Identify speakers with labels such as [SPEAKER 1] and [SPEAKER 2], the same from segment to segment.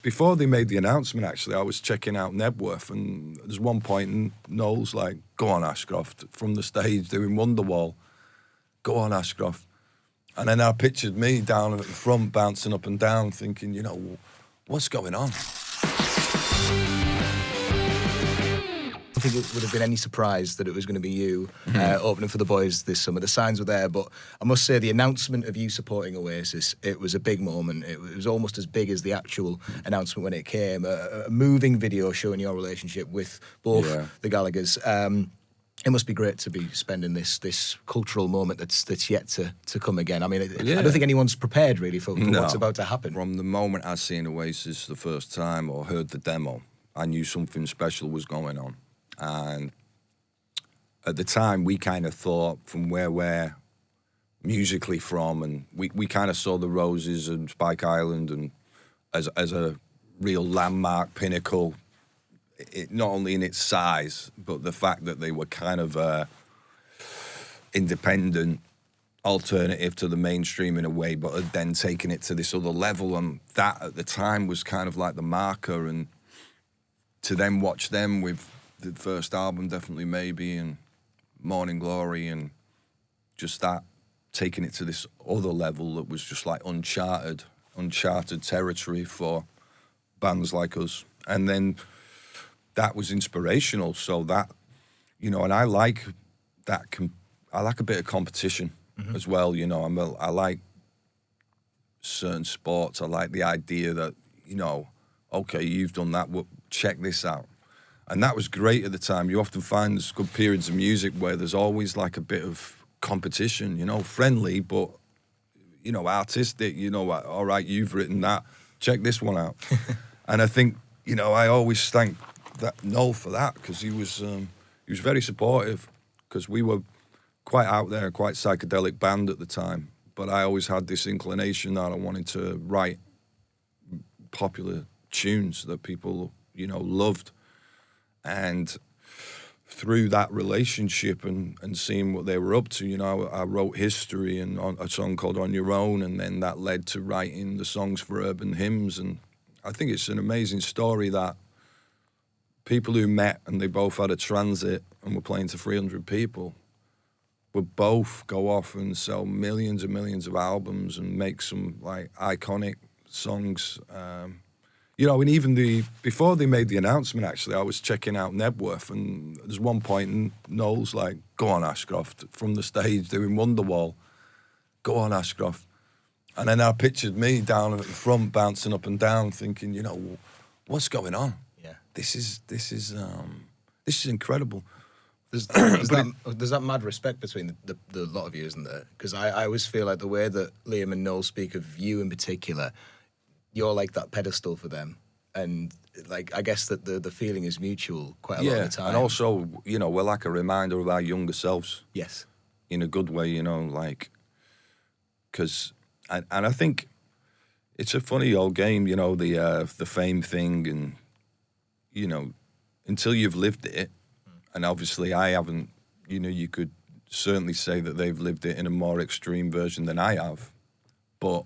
[SPEAKER 1] Before they made the announcement, actually, I was checking out Nebworth, and there's one point, and Noel's like, "Go on, Ashcroft," from the stage doing Wonderwall. "Go on, Ashcroft." And then I pictured me down at the front, bouncing up and down, thinking, what's going on?
[SPEAKER 2] I don't think it would have been any surprise that it was going to be you opening for the boys this summer. The signs were there, but I must say the announcement of you supporting Oasis, it was a big moment. It was almost as big as the actual announcement when it came. A moving video showing your relationship with both the Gallaghers. It must be great to be spending this cultural moment that's yet to come again. I mean, I don't think anyone's prepared really for what's about to happen.
[SPEAKER 1] From the moment I seen Oasis the first time or heard the demo, I knew something special was going on. And at the time, we kind of thought from where we're musically from, and we kind of saw the Roses and Spike Island and as a real landmark pinnacle, not only in its size, but the fact that they were kind of independent alternative to the mainstream in a way, but had then taken it to this other level. And that at the time was kind of like the marker. And to then watch them with the first album, Definitely Maybe, and Morning Glory, and just that, taking it to this other level that was just like uncharted territory for bands like us. And then that was inspirational. So that, and I like that, I like a bit of competition as well, I like certain sports. I like the idea that, okay, you've done that, well, check this out. And that was great at the time. You often find there's good periods of music where there's always like a bit of competition, friendly, but, artistic, all right, you've written that, check this one out. And I think, I always thank Noel for that, because he was very supportive, because we were quite out there, quite psychedelic band at the time. But I always had this inclination that I wanted to write popular tunes that people, loved. And through that relationship and seeing what they were up to, I wrote History and a song called On Your Own, and then that led to writing the songs for Urban Hymns. And I think it's an amazing story that people who met and they both had a transit and were playing to 300 people would both go off and sell millions and millions of albums and make some like iconic songs. And even before they made the announcement, actually, I was checking out Nebworth, and there's one point, and Noel's like, "Go on, Ashcroft," from the stage doing Wonderwall. "Go on, Ashcroft." And then I pictured me down at the front, bouncing up and down, thinking, what's going on?
[SPEAKER 2] Yeah,
[SPEAKER 1] this is incredible.
[SPEAKER 2] There's that mad respect between the lot of you, isn't there? Because I always feel like the way that Liam and Noel speak of you in particular, you're like that pedestal for them, and like I guess that the feeling is mutual quite a lot of the time.
[SPEAKER 1] And also, we're like a reminder of our younger selves.
[SPEAKER 2] Yes,
[SPEAKER 1] in a good way, because and I think it's a funny old game, the fame thing, and until you've lived it, and obviously I haven't. You could certainly say that they've lived it in a more extreme version than I have, but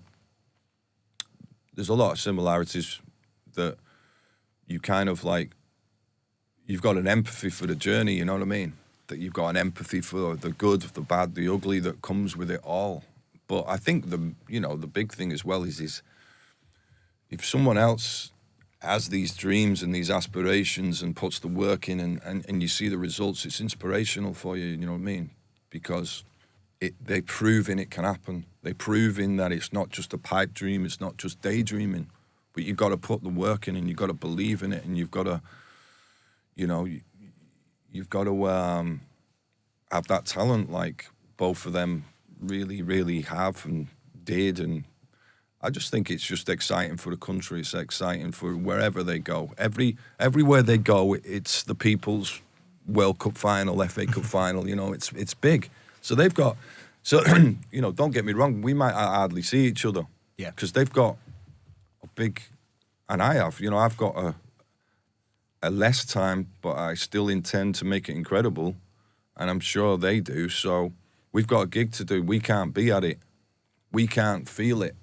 [SPEAKER 1] there's a lot of similarities that you kind of like, you've got an empathy for the journey, you know what I mean? That you've got an empathy for the good, the bad, the ugly that comes with it all. But I think the big thing as well is if someone else has these dreams and these aspirations and puts the work in and you see the results, it's inspirational for you, you know what I mean? Because they're proving it can happen. They're proving that it's not just a pipe dream, it's not just daydreaming, but you've got to put the work in and you've got to believe in it, and you've got to, you've got to have that talent like both of them really, really have and did. And I just think it's just exciting for the country. It's exciting for wherever they go. Everywhere they go, it's the People's World Cup final, FA Cup final. It's big. So they've got, don't get me wrong, we might hardly see each other.
[SPEAKER 2] Yeah.
[SPEAKER 1] Because they've got a big, and I have, I've got a less time, but I still intend to make it incredible. And I'm sure they do. So we've got a gig to do. We can't be at it. We can't feel it.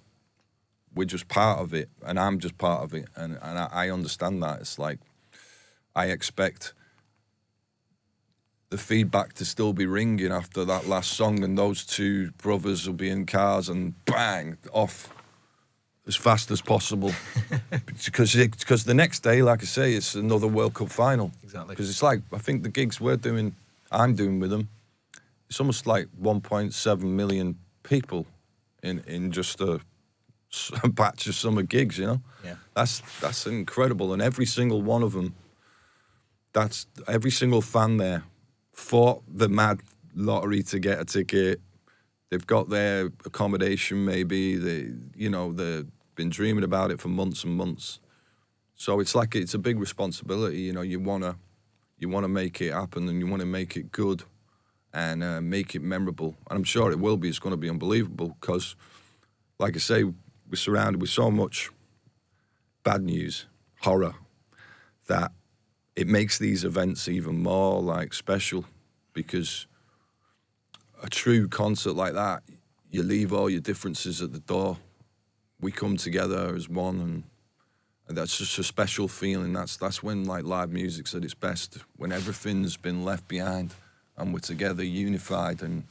[SPEAKER 1] we're just part of it, and I'm just part of it, and I understand that. It's like I expect the feedback to still be ringing after that last song, and those two brothers will be in cars and bang off as fast as possible, because the next day, like I say, it's another World Cup final.
[SPEAKER 2] Exactly.
[SPEAKER 1] Because it's like, I think the gigs I'm doing with them, it's almost like 1.7 million people in just a batch of summer gigs, you know?
[SPEAKER 2] Yeah.
[SPEAKER 1] That's incredible. And every single one of them, that's every single fan there fought the mad lottery to get a ticket. They've got their accommodation, maybe. They've been dreaming about it for months and months. So it's like it's a big responsibility. You know, you wanna make it happen, and you want to make it good, and make it memorable. And I'm sure it will be. It's going to be unbelievable because, like I say, we're surrounded with so much bad news, horror, that it makes these events even more like special, because a true concert like that, you leave all your differences at the door. We come together as one, and that's just a special feeling. That's when like live music's at its best, when everything's been left behind and we're together, unified, and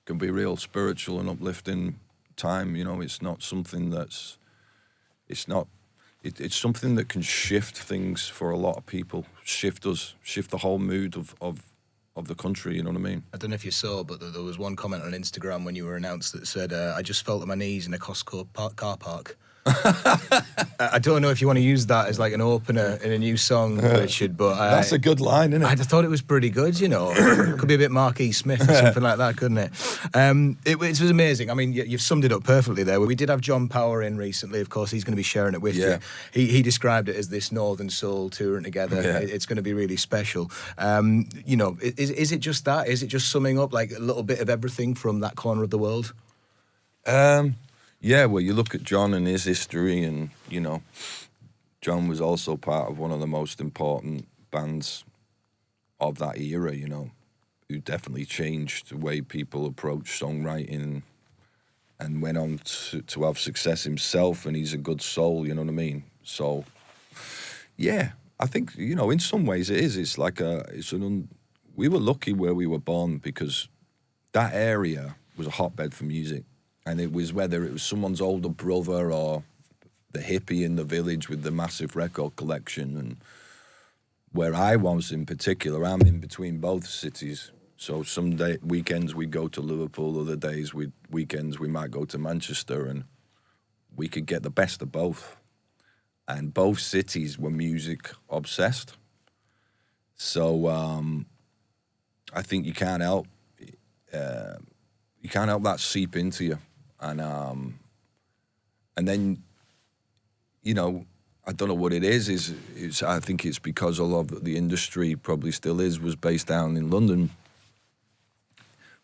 [SPEAKER 1] can be real spiritual and uplifting time. You know, it's not something it's something that can shift things for a lot of people, shift the whole mood of the country, you know what I mean?
[SPEAKER 2] I don't know if you saw, but there was one comment on Instagram when you were announced that said, I just felt at my knees in a Costco car park. I don't know if you want to use that as like an opener in a new song, Richard, but
[SPEAKER 1] that's a good line, isn't it?
[SPEAKER 2] I thought it was pretty good, you know. Could be a bit Mark E. Smith or something like that, couldn't it? It was amazing. I mean, you've summed it up perfectly there. We did have John Power in recently. Of course, he's going to be sharing it with you. He described it as this Northern Soul touring together.
[SPEAKER 1] Yeah.
[SPEAKER 2] It's going to be really special. You know, is it just that? Is it just summing up like a little bit of everything from that corner of the world?
[SPEAKER 1] Yeah, well, you look at John and his history, and, you know, John was also part of one of the most important bands of that era, you know, who definitely changed the way people approach songwriting, and went on to have success himself, and he's a good soul, you know what I mean? So, yeah, I think, you know, in some ways it is. It's like we were lucky where we were born, because that area was a hotbed for music. And it was, whether it was someone's older brother or the hippie in the village with the massive record collection, and where I was in particular, I'm in between both cities. So weekends we'd go to Liverpool, other days weekends we might go to Manchester, and we could get the best of both. And both cities were music obsessed. So I think you can't help that seep into you. And then, you know, I don't know what it is. I think it's because a lot of the industry probably still was based down in London.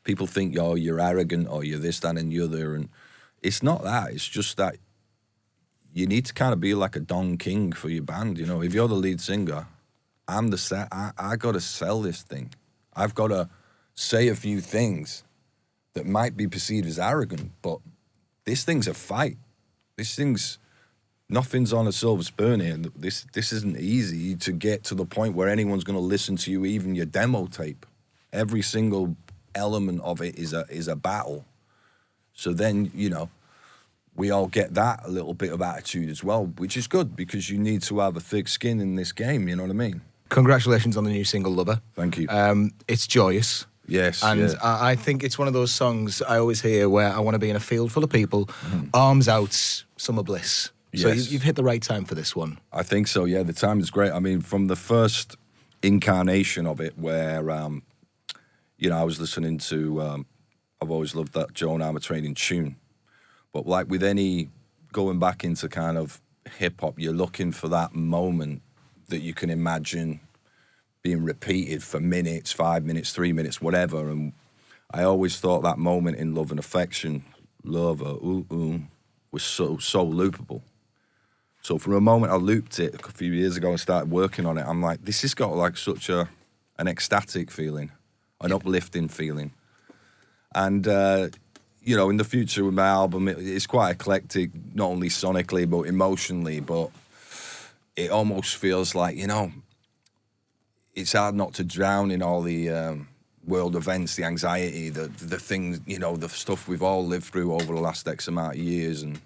[SPEAKER 1] People think, oh, you're arrogant, or you're this, that, and the other. And it's not that. It's just that you need to kind of be like a Don King for your band. You know, if you're the lead singer, I got to sell this thing. I've got to say a few things that might be perceived as arrogant, but this thing's a fight. Nothing's on a silver spoon here. This isn't easy to get to the point where anyone's going to listen to you, even your demo tape. Every single element of it is a battle. So then, you know, we all get that a little bit of attitude as well, which is good, because you need to have a thick skin in this game, you know what I mean?
[SPEAKER 2] Congratulations on the new single, Lubba.
[SPEAKER 1] Thank you.
[SPEAKER 2] It's joyous.
[SPEAKER 1] Yes.
[SPEAKER 2] And
[SPEAKER 1] yeah.
[SPEAKER 2] I think it's one of those songs I always hear where I want to be in a field full of people, arms out, summer bliss. So
[SPEAKER 1] Yes.
[SPEAKER 2] you've hit the right time for this one.
[SPEAKER 1] I think so, yeah. The time is great. I mean, from the first incarnation of it, where, you know, I was listening to, I've always loved that Joan Armatrading tune. But like with any, going back into kind of hip-hop, you're looking for that moment that you can imagine being repeated for minutes, 5 minutes, 3 minutes, whatever. And I always thought that moment in Love and Affection, Lover, ooh, ooh, was so loopable. So from a moment I looped it a few years ago and started working on it, I'm like, this has got like such an ecstatic feeling, an uplifting feeling. And, you know, in the future with my album, it's quite eclectic, not only sonically but emotionally. But it almost feels like, you know, it's hard not to drown in all the world events, the anxiety, the things, you know, the stuff we've all lived through over the last X amount of years. And,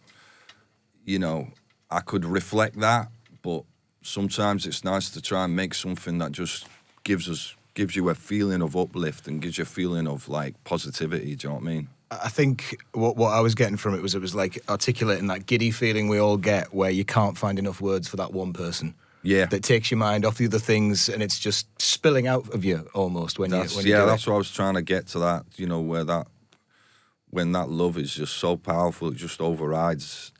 [SPEAKER 1] you know, I could reflect that, but sometimes it's nice to try and make something that just gives you a feeling of uplift and gives you a feeling of, like, positivity. Do you know what I mean?
[SPEAKER 2] I think what I was getting from it was like articulating that giddy feeling we all get where you can't find enough words for that one person.
[SPEAKER 1] Yeah.
[SPEAKER 2] That takes your mind off the other things and it's just spilling out of you almost when you do
[SPEAKER 1] that's
[SPEAKER 2] it.
[SPEAKER 1] what I was trying to get to, that, you know, when that love is just so powerful, it just overrides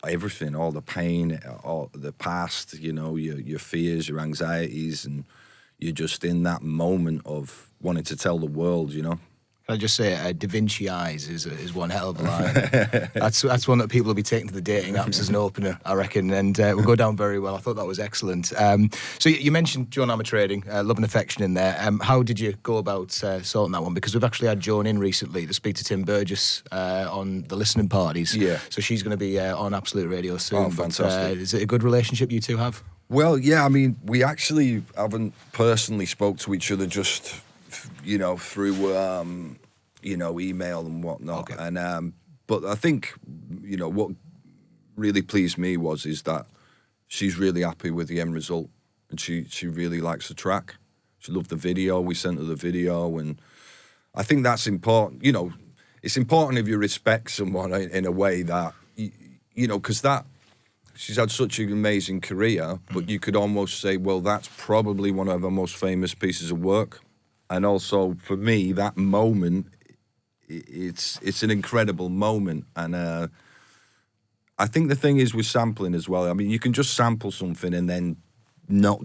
[SPEAKER 1] everything, all the pain, all the past, you know, your fears, your anxieties, and you're just in that moment of wanting to tell the world, you know.
[SPEAKER 2] Can I just say, Da Vinci Eyes is one hell of a line. That's one that people will be taking to the dating apps as an opener, I reckon, and will go down very well. I thought that was excellent. So you mentioned Joan Armatrading, Love and Affection in there. How did you go about sorting that one? Because we've actually had Joan in recently to speak to Tim Burgess on the listening parties.
[SPEAKER 1] Yeah.
[SPEAKER 2] So she's going to be on Absolute Radio soon.
[SPEAKER 1] Oh, fantastic.
[SPEAKER 2] But, is it a good relationship you two have?
[SPEAKER 1] Well, yeah, I mean, we actually haven't personally spoke to each other, just, you know, through, you know, email and whatnot.
[SPEAKER 2] Okay.
[SPEAKER 1] And but I think, you know, what really pleased me is that she's really happy with the end result, and she really likes the track. She loved the video. We sent her the video, and I think that's important. You know, it's important if you respect someone in a way that, you know, because she's had such an amazing career, but you could almost say, well, that's probably one of her most famous pieces of work. And also, for me, that moment, it's an incredible moment. And I think the thing is with sampling as well, I mean, you can just sample something and then not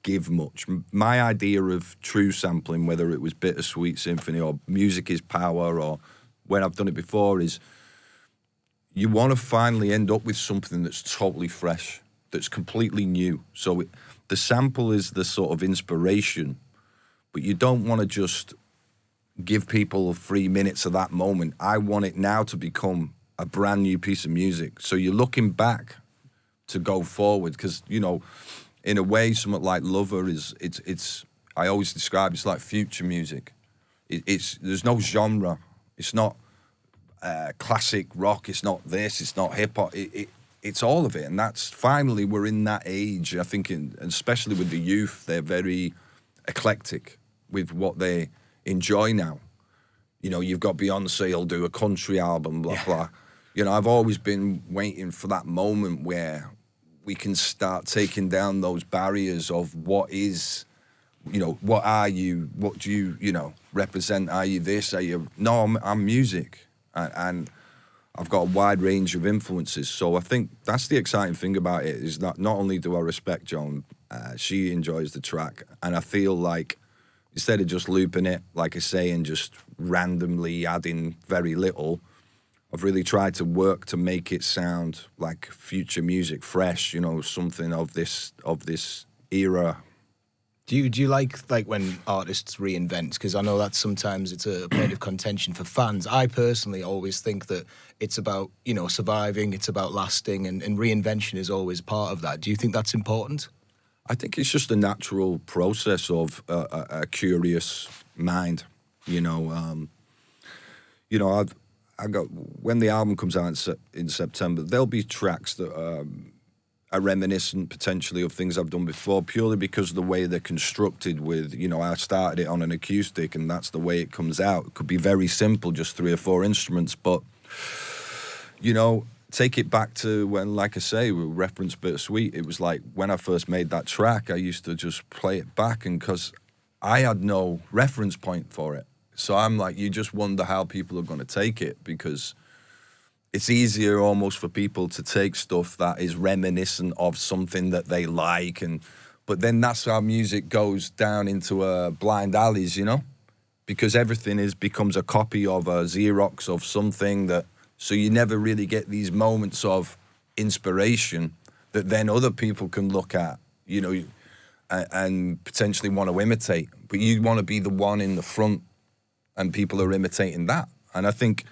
[SPEAKER 1] give much. My idea of true sampling, whether it was Bittersweet Symphony or Music is Power or when I've done it before, is you want to finally end up with something that's totally fresh, that's completely new. So the sample is the sort of inspiration, but you don't want to just give people 3 minutes of that moment. I want it now to become a brand new piece of music. So you're looking back to go forward, because, you know, in a way, something like Lover it's I always describe it's like future music. There's no genre. It's not classic rock. It's not this. It's not hip hop. It's all of it, and that's finally we're in that age. I think, especially with the youth, they're very eclectic with what they enjoy now. You know, you've got Beyonce, will do a country album, blah blah. You know, I've always been waiting for that moment where we can start taking down those barriers of what is, you know, what are you? What do you, you know, represent? Are you this? Are you? No, I'm music. And I've got a wide range of influences. So I think that's the exciting thing about it, is that not only do I respect Joan, she enjoys the track. And I feel like instead of just looping it, like I say, and just randomly adding very little, I've really tried to work to make it sound like future music, fresh, you know, something of this era.
[SPEAKER 2] Do you like when artists reinvent? Because I know that sometimes it's a point of contention for fans. I personally always think that it's about, you know, surviving, it's about lasting, and reinvention is always part of that. Do you think that's important?
[SPEAKER 1] I think it's just a natural process of a curious mind, you know. I got, when the album comes out in September, there'll be tracks that are reminiscent potentially of things I've done before, purely because of the way they're constructed with, you know, I started it on an acoustic and that's the way it comes out. It could be very simple, just 3 or 4 instruments, but, you know, take it back to when, like I say, we referenced Bittersweet. It was like when I first made that track, I used to just play it back, and because I had no reference point for it. So I'm like, you just wonder how people are going to take it, because it's easier almost for people to take stuff that is reminiscent of something that they like, but then that's how music goes down into blind alleys, you know, because everything becomes a copy of a Xerox of something that, so you never really get these moments of inspiration that then other people can look at, you know, and potentially want to imitate, but you want to be the one in the front and people are imitating that. And I think,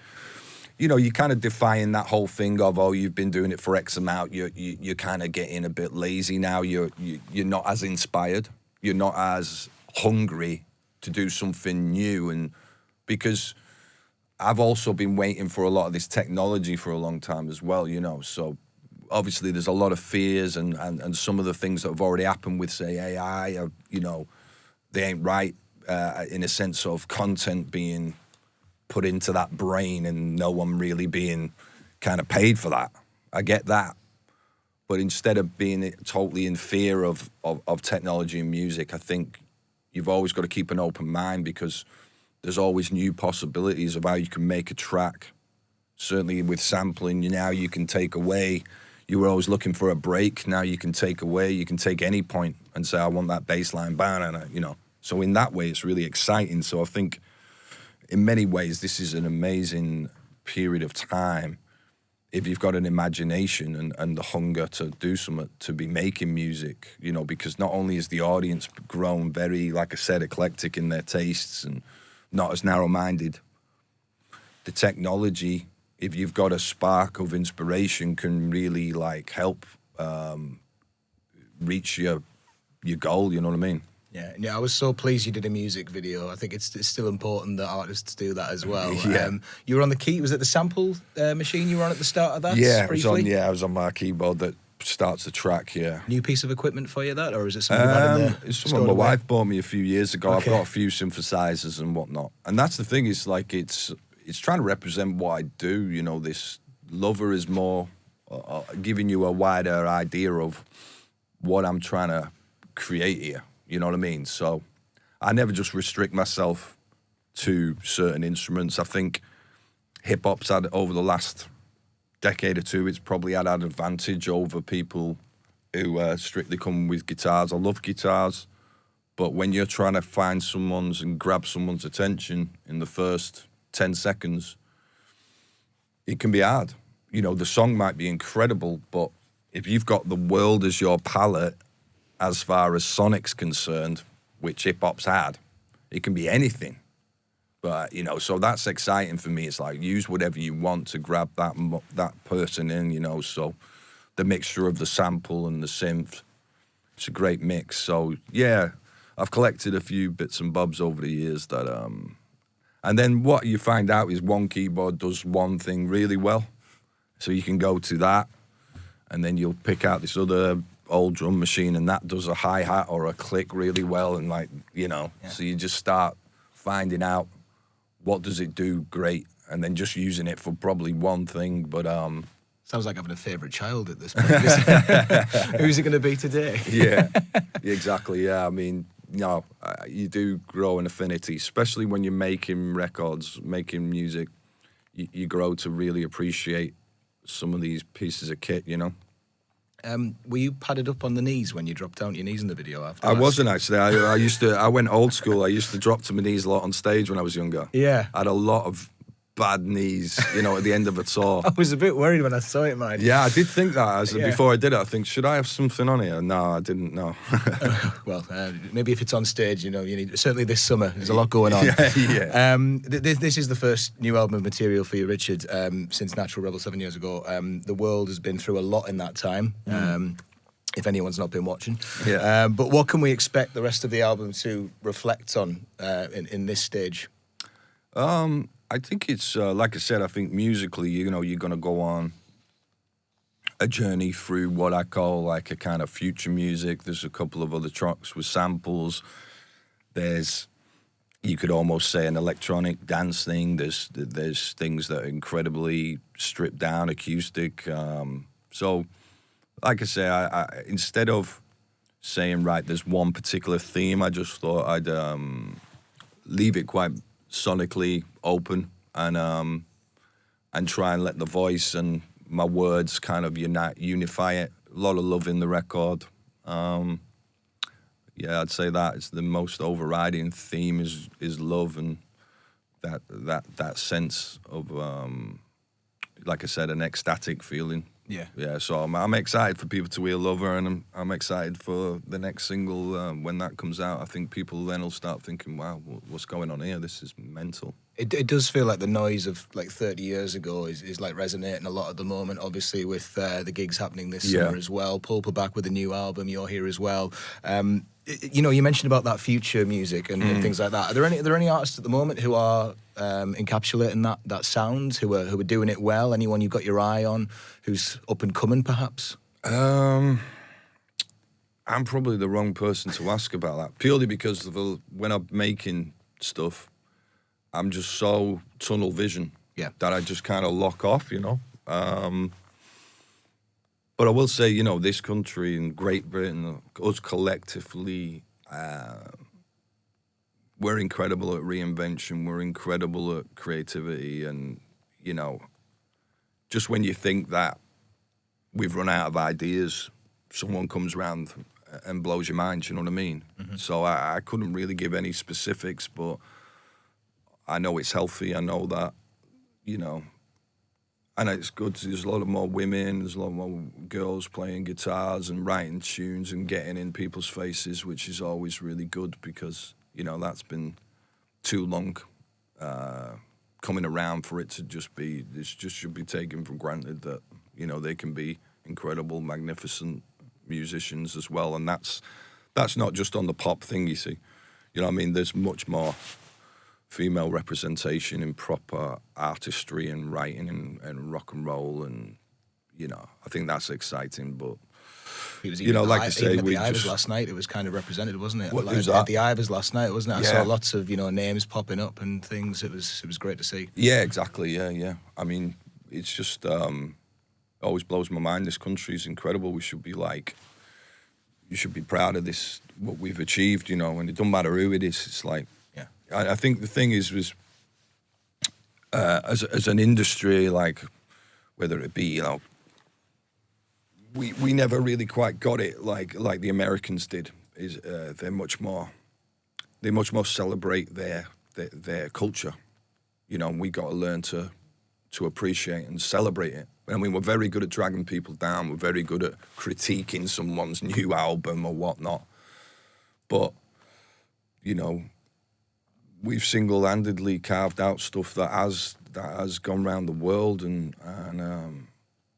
[SPEAKER 1] you're kind of defying that whole thing of, oh, you've been doing it for X amount. You're kind of getting a bit lazy now. You're not as inspired. You're not as hungry to do something new. And because I've also been waiting for a lot of this technology for a long time as well, So obviously there's a lot of fears and some of the things that have already happened with, say, AI, are, they ain't right in a sense of content being put into that brain and no one really being kind of paid for that. I get that. But instead of being totally in fear of technology and music, I think you've always got to keep an open mind, because there's always new possibilities of how you can make a track. Certainly with sampling, now you can take away. You were always looking for a break. Now you can take away. You can take any point and say, I want that bass line, So in that way, it's really exciting. So I think in many ways, this is an amazing period of time if you've got an imagination and the hunger to do something, to be making music, because not only is the audience grown very, like I said, eclectic in their tastes and not as narrow-minded, the technology, if you've got a spark of inspiration, can really help reach your goal, you know what I mean?
[SPEAKER 2] Yeah, I was so pleased you did a music video. I think it's still important that artists do that as well.
[SPEAKER 1] Yeah.
[SPEAKER 2] You were on the key. Was it the sample machine you were on at the start of that?
[SPEAKER 1] Yeah,
[SPEAKER 2] briefly?
[SPEAKER 1] I was on my keyboard that starts the track. Yeah.
[SPEAKER 2] New piece of equipment for you, that, or is it something you had in there?
[SPEAKER 1] It's something my wife bought me a few years ago.
[SPEAKER 2] Okay.
[SPEAKER 1] I've got a few synthesizers and whatnot, and that's the thing. Is it's trying to represent what I do. This Lover is more giving you a wider idea of what I'm trying to create here. You know what I mean? So I never just restrict myself to certain instruments. I think hip-hop's had, over the last decade or two, it's probably had an advantage over people who strictly come with guitars. I love guitars, but when you're trying to find someone's and grab someone's attention in the first 10 seconds, it can be hard. The song might be incredible, but if you've got the world as your palette, as far as sonic's concerned, which hip-hop's had, it can be anything. But, so that's exciting for me. It's like, use whatever you want to grab that person in, so the mixture of the sample and the synth, it's a great mix. So, yeah, I've collected a few bits and bobs over the years that, and then what you find out is one keyboard does one thing really well. So you can go to that, and then you'll pick out this other old drum machine, and that does a hi-hat or a click really well, and so you just start finding out what does it do great, and then just using it for probably one thing. But
[SPEAKER 2] sounds like having a favourite child at this point. Who's it going to be today?
[SPEAKER 1] Yeah, exactly. Yeah, I mean, you do grow an affinity, especially when you're making records, making music. You grow to really appreciate some of these pieces of kit,
[SPEAKER 2] Were you padded up on the knees when you dropped down to your knees in the video after?
[SPEAKER 1] I wasn't actually. I went old school. I used to drop to my knees a lot on stage when I was younger.
[SPEAKER 2] Yeah.
[SPEAKER 1] I had a lot of bad knees, at the end of a tour.
[SPEAKER 2] I was a bit worried when I saw it, man.
[SPEAKER 1] Yeah, I did think that.
[SPEAKER 2] Yeah.
[SPEAKER 1] Before I did it, I think, should I have something on here? No, I didn't know.
[SPEAKER 2] Well, maybe if it's on stage, you need, certainly this summer, there's a lot going on.
[SPEAKER 1] Yeah.
[SPEAKER 2] This is the first new album of material for you, Richard, since Natural Rebel 7 years ago. The world has been through a lot in that time. If anyone's not been watching.
[SPEAKER 1] Yeah.
[SPEAKER 2] But what can we expect the rest of the album to reflect on in this stage?
[SPEAKER 1] I think it's, like I said, I think musically, you're going to go on a journey through what I call like a kind of future music. There's a couple of other tracks with samples. There's, you could almost say, an electronic dance thing. There's things that are incredibly stripped down, acoustic. So, like I say, I instead of saying, right, there's one particular theme, I just thought I'd leave it quite sonically open and try and let the voice and my words kind of unify it. A lot of love in the record. Yeah, I'd say that it's the most overriding theme is love, and that sense of like I said, an ecstatic feeling
[SPEAKER 2] Yeah.
[SPEAKER 1] So I'm excited for people to hear Lover, and I'm excited for the next single when that comes out. I think people then will start thinking, wow, what's going on here? This is mental.
[SPEAKER 2] It does feel like the noise of like 30 years ago is like resonating a lot at the moment, obviously with the gigs happening this summer as well. Pulp are back with a new album, you're here as well. You know, you mentioned about that future music and things like that. Are there any artists at the moment who are encapsulating that sound, who are doing it well? Anyone you've got your eye on who's up and coming perhaps?
[SPEAKER 1] I'm probably the wrong person to ask about that, purely because when I'm making stuff, I'm just so tunnel vision that I just kind of lock off, you know. But I will say, you know, this country and Great Britain, us collectively, we're incredible at reinvention. We're incredible at creativity. And, you know, just when you think that we've run out of ideas, someone comes around and blows your mind, you know what I mean? Mm-hmm. So I couldn't really give any specifics, but I know it's healthy. I know that, you know, and it's good. There's a lot of more women, there's a lot more girls playing guitars and writing tunes and getting in people's faces, which is always really good because, you know, that's been too long coming around for it to just be, this just should be taken for granted that, you know, they can be incredible, magnificent musicians as well. And that's not just on the pop thing, you see. You know what I mean? There's much more female representation in proper artistry and writing and rock and roll, and you know, I think that's exciting. But
[SPEAKER 2] it was
[SPEAKER 1] you know, like I say,
[SPEAKER 2] even at
[SPEAKER 1] we
[SPEAKER 2] the Ivers
[SPEAKER 1] just
[SPEAKER 2] last night. It was kind of represented, wasn't it?
[SPEAKER 1] What
[SPEAKER 2] like,
[SPEAKER 1] was that?
[SPEAKER 2] At the Ivers last night, wasn't it? I
[SPEAKER 1] Yeah.
[SPEAKER 2] saw lots of, you know, names popping up and things. It was great to see.
[SPEAKER 1] Yeah, exactly. Yeah. I mean, it's just always blows my mind. This country is incredible. We should be like, you should be proud of this, what we've achieved. You know, and it doesn't matter who it is. It's like. I think the thing was as an industry, like whether it be, you know, we never really quite got it like the Americans did. Is they much more celebrate their culture, you know, and we got to learn to appreciate and celebrate it. I mean, we're very good at dragging people down. We're very good at critiquing someone's new album or whatnot, but you know, we've single-handedly carved out stuff that has gone around the world, and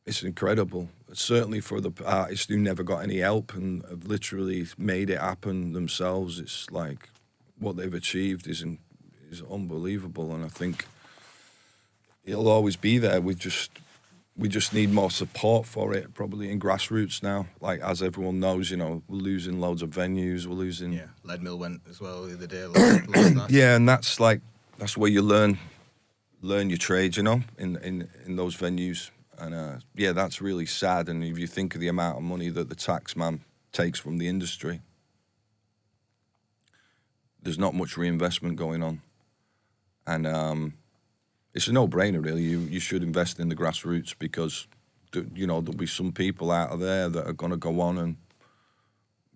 [SPEAKER 1] it's incredible. Certainly for the artists who never got any help and have literally made it happen themselves. It's like what they've achieved is unbelievable, and I think it'll always be there. We just need more support for it, probably in grassroots now. Like, as everyone knows, you know, we're losing loads of venues. We're losing.
[SPEAKER 2] Yeah, Leadmill went as well the other day. That.
[SPEAKER 1] Yeah, and that's where you learn your trade, you know, in those venues. And yeah, that's really sad. And if you think of the amount of money that the tax man takes from the industry, there's not much reinvestment going on. And it's a no-brainer, really. You should invest in the grassroots because, you know, there'll be some people out there that are going to go on and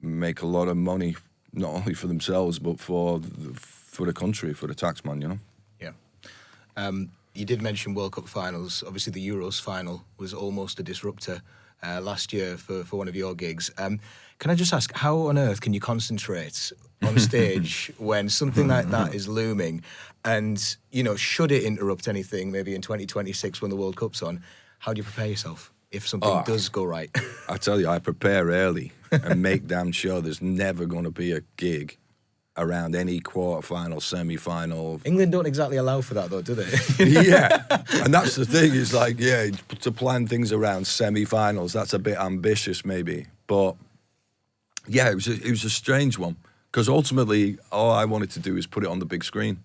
[SPEAKER 1] make a lot of money, not only for themselves, but for the country, for the taxman, you know?
[SPEAKER 2] Yeah. You did mention World Cup finals. Obviously, the Euros final was almost a disruptor last year for one of your gigs. Can I just ask, how on earth can you concentrate on stage when something like that is looming? And, you know, should it interrupt anything, maybe in 2026 when the World Cup's on, how do you prepare yourself if something does go right?
[SPEAKER 1] I tell you, I prepare early and make damn sure there's never going to be a gig around any quarter-final, semi-final.
[SPEAKER 2] England don't exactly allow for that, though, do they?
[SPEAKER 1] Yeah, and that's the thing, is like, yeah, to plan things around semi-finals, that's a bit ambitious maybe. But, yeah, it was a strange one, because ultimately, all I wanted to do is put it on the big screen.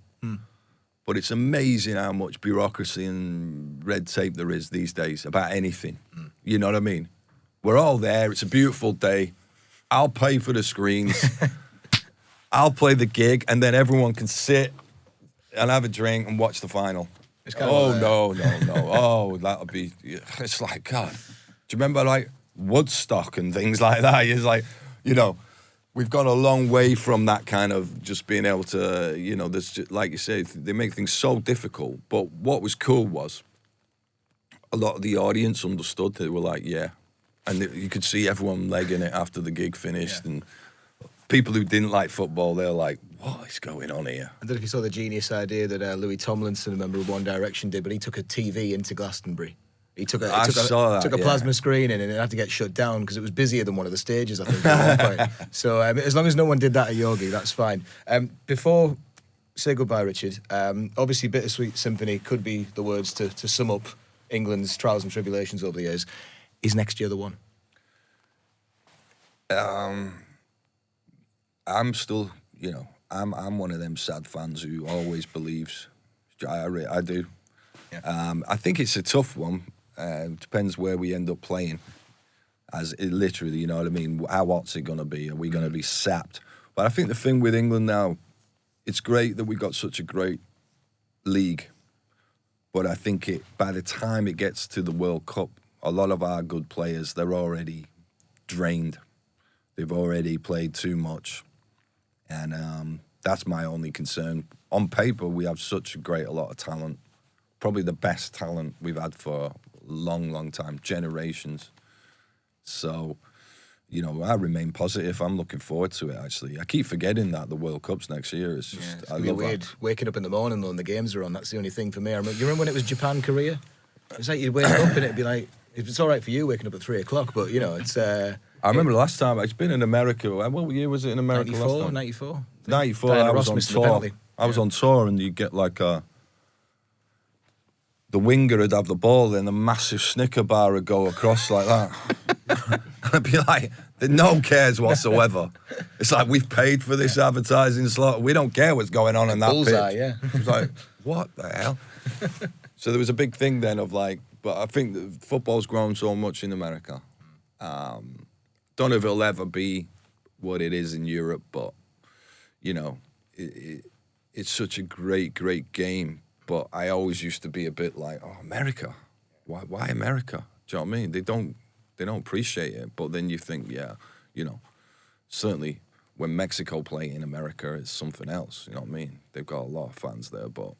[SPEAKER 1] But it's amazing how much bureaucracy and red tape there is these days about anything. You know what I mean? We're all there. It's a beautiful day. I'll pay for the screens. I'll play the gig, and then everyone can sit and have a drink and watch the final. No. Oh, that'll be... It's like, God. Do you remember, like, Woodstock and things like that? It's like, you know... We've gone a long way from that kind of just being able to, you know, there's just, like you say, they make things so difficult. But what was cool was a lot of the audience understood. They were like, yeah. And you could see everyone legging it after the gig finished.
[SPEAKER 2] Yeah.
[SPEAKER 1] And people who didn't like football, they were like, what is going on here?
[SPEAKER 2] I don't know if you saw the genius idea that Louis Tomlinson, a member of One Direction, did, but he took a TV into Glastonbury. He took a plasma screen in and it had to get shut down because it was busier than one of the stages, I think, at one point. So as long as no one did that at your gig, that's fine. Before say goodbye, Richard, obviously Bittersweet Symphony could be the words to sum up England's trials and tribulations over the years. Is next year the one?
[SPEAKER 1] I'm still, I'm one of them sad fans who always believes. I do. Yeah. I think it's a tough one. Depends where we end up playing. As it literally, you know what I mean? How hot's it going to be? Are we going to be sapped? But I think the thing with England now, it's great that we got such a great league. But I think by the time it gets to the World Cup, a lot of our good players, they're already drained. They've already played too much. And that's my only concern. On paper, we have such a lot of talent. Probably the best talent we've had for a long, long time, generations. So, I remain positive. I'm looking forward to it, actually. I keep forgetting that the World Cup's next year. It's just,
[SPEAKER 2] it's weird. Waking up in the morning when the games are on, that's the only thing for me. You remember when it was Japan, Korea? It's like you'd wake up and it'd be like, it's all right for you waking up at 3 o'clock, but, it's...
[SPEAKER 1] I remember the last time, it's been in America. What year was it in America last time?
[SPEAKER 2] 94.
[SPEAKER 1] 94, I was on tour. I was on tour and you get like the winger would have the ball, then a massive Snicker bar would go across like that. I'd be like, no one cares whatsoever. It's like, we've paid for this advertising slot. We don't care what's going on in that
[SPEAKER 2] bullseye,
[SPEAKER 1] pitch.
[SPEAKER 2] Yeah.
[SPEAKER 1] It's like, what the hell? So there was a big thing then of like, but I think that football's grown so much in America. Don't know if it'll ever be what it is in Europe, but, it's such a great, great game. But I always used to be a bit like, oh, America, why America? Do you know what I mean? They don't appreciate it. But then you think, certainly when Mexico play in America, it's something else. You know what I mean? They've got a lot of fans there. But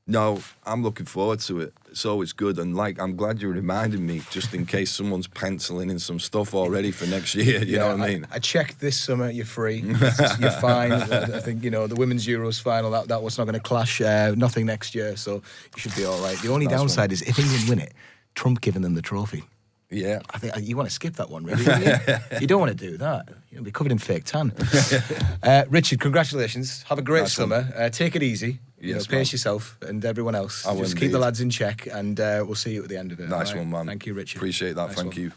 [SPEAKER 1] no, I'm looking forward to it. It's always good. And I'm glad you reminded me, just in case someone's penciling in some stuff already for next year. You know what I mean?
[SPEAKER 2] I checked this summer, you're free. You're fine. I think, the Women's Euros final, that was not going to clash. Nothing next year, so you should be all right. The only downside is if England win it, Trump giving them the trophy.
[SPEAKER 1] Yeah.
[SPEAKER 2] I think you want to skip that one, really. You don't want to do that. You'll be covered in fake tan. Richard, congratulations. Have a great summer. Take it easy.
[SPEAKER 1] Yes,
[SPEAKER 2] pace yourself and everyone else. Just keep the lads in check, and we'll see you at the end of it.
[SPEAKER 1] Nice one, man.
[SPEAKER 2] Thank you, Richard.
[SPEAKER 1] Appreciate that.
[SPEAKER 2] Nice
[SPEAKER 1] Thank
[SPEAKER 2] one.
[SPEAKER 1] you.